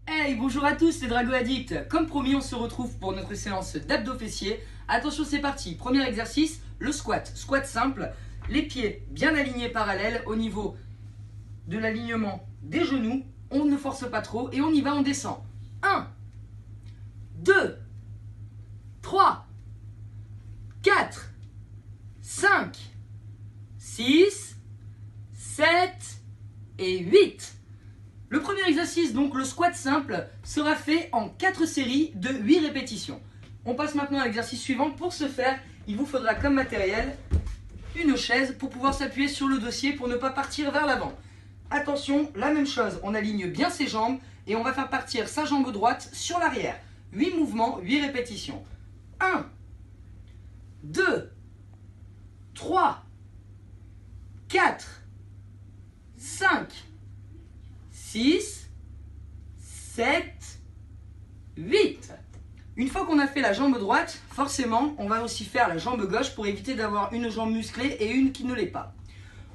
Hey, bonjour à tous, c'est Drago Addict. Comme promis, on se retrouve pour notre séance d'abdos fessiers. Attention, c'est parti. Premier exercice, le squat. Squat simple, les pieds bien alignés parallèles au niveau de l'alignement des genoux. On ne force pas trop et on y va, on descend. 1, 2, 3, 4, 5, 6, 7 et 8. Le premier exercice, donc le squat simple, sera fait en 4 séries de 8 répétitions. On passe maintenant à l'exercice suivant. Pour ce faire, il vous faudra comme matériel une chaise pour pouvoir s'appuyer sur le dossier pour ne pas partir vers l'avant. Attention, la même chose, on aligne bien ses jambes et on va faire partir sa jambe droite sur l'arrière. 8 mouvements, 8 répétitions. 1, 2, 3, 4, 5, 6, 7, 8. Une fois qu'on a fait la jambe droite, forcément, on va aussi faire la jambe gauche pour éviter d'avoir une jambe musclée et une qui ne l'est pas.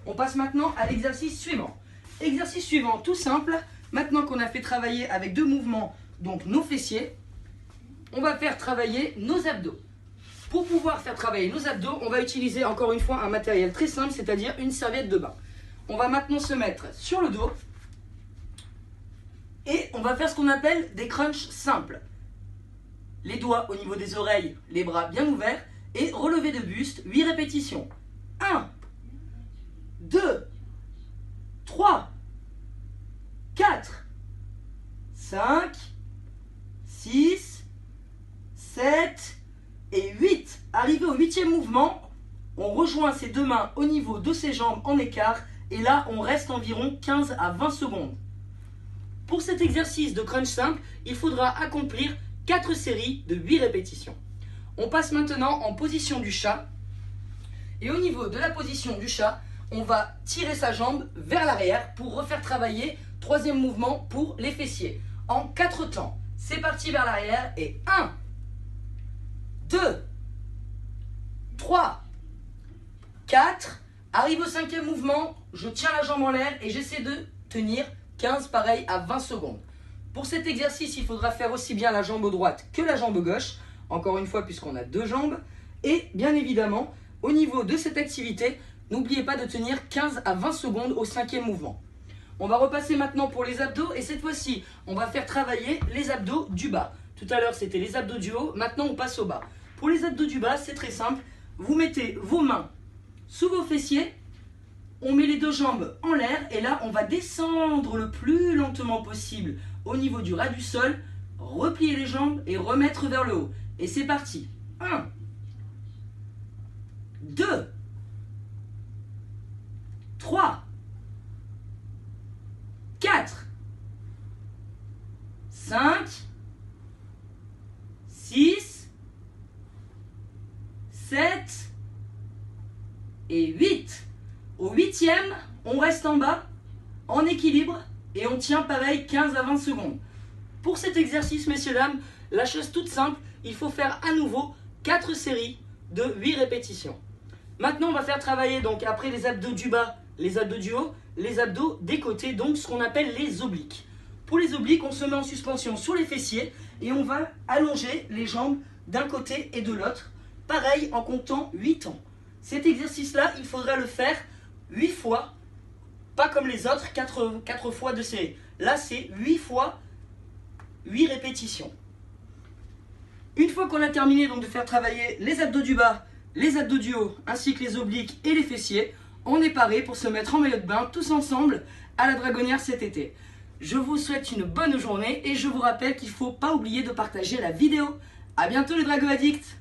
On passe maintenant à l'exercice suivant. Exercice suivant, tout simple. Maintenant qu'on a fait travailler avec 2 mouvements, donc nos fessiers, on va faire travailler nos abdos. Pour pouvoir faire travailler nos abdos, on va utiliser encore une fois un matériel très simple, c'est-à-dire une serviette de bain. On va maintenant se mettre sur le dos. Et on va faire ce qu'on appelle des crunchs simples. Les doigts au niveau des oreilles, les bras bien ouverts et relevé de buste, 8 répétitions. 1, 2, 3, 4, 5, 6, 7 et 8. Arrivé au 8e mouvement, on rejoint ses deux mains au niveau de ses jambes en écart et là on reste environ 15 à 20 secondes. Pour cet exercice de crunch simple, il faudra accomplir 4 séries de 8 répétitions. On passe maintenant en position du chat. Et au niveau de la position du chat, on va tirer sa jambe vers l'arrière pour refaire travailler 3e mouvement pour les fessiers. En 4 temps. C'est parti vers l'arrière et 1, 2, 3, 4. Arrive au 5e mouvement, je tiens la jambe en l'air et j'essaie de tenir 15 pareil à 20 secondes. Pour cet exercice, il faudra faire aussi bien la jambe droite que la jambe gauche. Encore une fois, puisqu'on a 2 jambes. Et bien évidemment, au niveau de cette activité, n'oubliez pas de tenir 15 à 20 secondes au 5e mouvement. On va repasser maintenant pour les abdos. Et cette fois-ci, on va faire travailler les abdos du bas. Tout à l'heure, c'était les abdos du haut. Maintenant, on passe au bas. Pour les abdos du bas, c'est très simple. Vous mettez vos mains sous vos fessiers. On met les 2 jambes en l'air et là, on va descendre le plus lentement possible au niveau du ras du sol, replier les jambes et remettre vers le haut. Et c'est parti. 1, 2, 3, 4, 5, 6, 7 et 8. Au 8e, on reste en bas, en équilibre, et on tient pareil 15 à 20 secondes. Pour cet exercice, messieurs, dames, la chose toute simple, il faut faire à nouveau 4 séries de 8 répétitions. Maintenant, on va faire travailler, donc après les abdos du bas, les abdos du haut, les abdos des côtés, donc ce qu'on appelle les obliques. Pour les obliques, on se met en suspension sur les fessiers, et on va allonger les jambes d'un côté et de l'autre, pareil en comptant 8 temps. Cet exercice-là, il faudra le faire 8 fois, pas comme les autres, 4 fois de série. Là, c'est 8 fois 8 répétitions. Une fois qu'on a terminé donc de faire travailler les abdos du bas, les abdos du haut, ainsi que les obliques et les fessiers, on est paré pour se mettre en maillot de bain tous ensemble à la Dragonnière cet été. Je vous souhaite une bonne journée et je vous rappelle qu'il ne faut pas oublier de partager la vidéo. A bientôt les Drago Addicts!